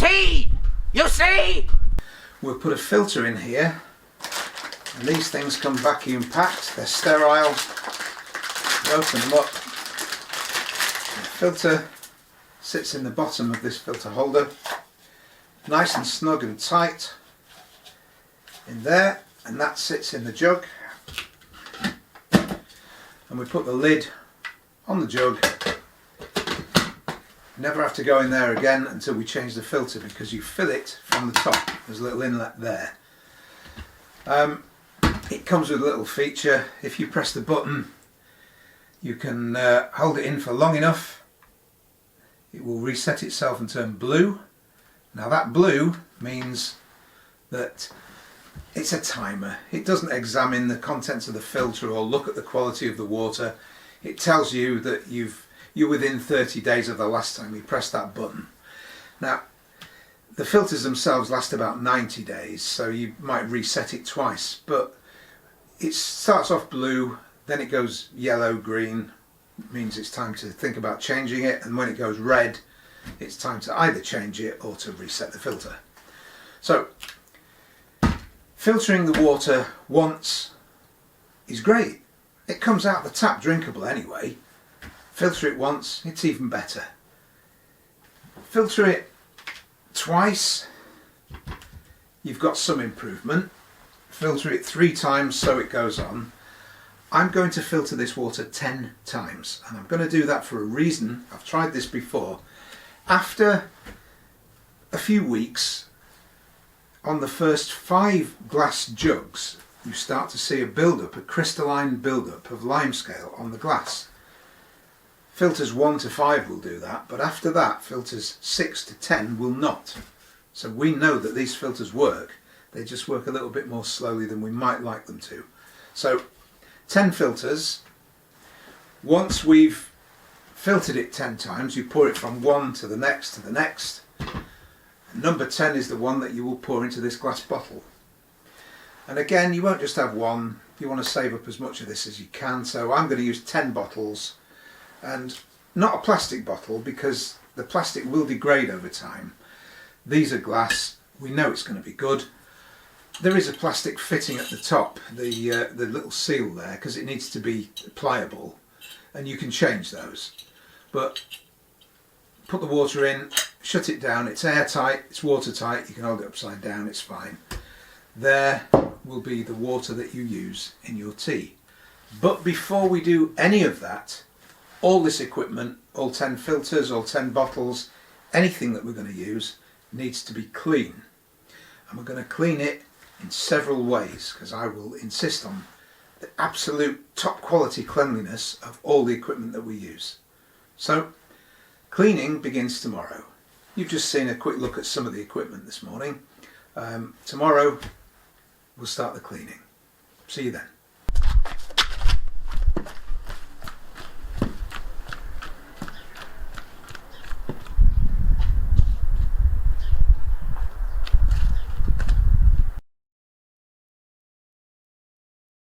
tea! You see? We'll put a filter in here, and these things come vacuum packed, they're sterile. You open them up, the filter sits in the bottom of this filter holder, nice and snug and tight in there, and that sits in the jug. And we put the lid on the jug. Never have to go in there again until we change the filter, because you fill it from the top. There's a little inlet there. It comes with a little feature. If you press the button, you can hold it in for long enough. It will reset itself and turn blue. Now that blue means that it's a timer. It doesn't examine the contents of the filter or look at the quality of the water. It tells you that you're within 30 days of the last time you pressed that button. Now, the filters themselves last about 90 days, so you might reset it twice, but it starts off blue, then it goes yellow, green, means it's time to think about changing it, and when it goes red, it's time to either change it or to reset the filter. So, filtering the water once is great. It comes out the tap drinkable anyway. Filter it once, it's even better. Filter it twice, you've got some improvement. Filter it 3 times, so it goes on. I'm going to filter this water 10 times, and I'm going to do that for a reason. I've tried this before. After a few weeks, on the first 5 glass jugs, you start to see a build-up, a crystalline build-up of limescale on the glass. Filters 1 to 5 will do that, but after that, filters 6 to 10 will not. So we know that these filters work, they just work a little bit more slowly than we might like them to. So 10 filters. Once we've filtered it 10 times, you pour it from one to the next to the next. Number 10 is the one that you will pour into this glass bottle. And again, you won't just have one, you want to save up as much of this as you can, so I'm going to use 10 bottles. And not a plastic bottle, because the plastic will degrade over time. These are glass, we know it's going to be good. There is a plastic fitting at the top, the little seal there, because it needs to be pliable, and you can change those. But put the water in, shut it down, it's airtight, it's watertight, you can hold it upside down, it's fine. There will be the water that you use in your tea. But before we do any of that, all this equipment, all 10 filters, all 10 bottles, anything that we're going to use needs to be clean. And we're going to clean it in several ways, because I will insist on the absolute top quality cleanliness of all the equipment that we use. So, cleaning begins tomorrow. You've just seen a quick look at some of the equipment this morning. Tomorrow we'll start the cleaning. See you then.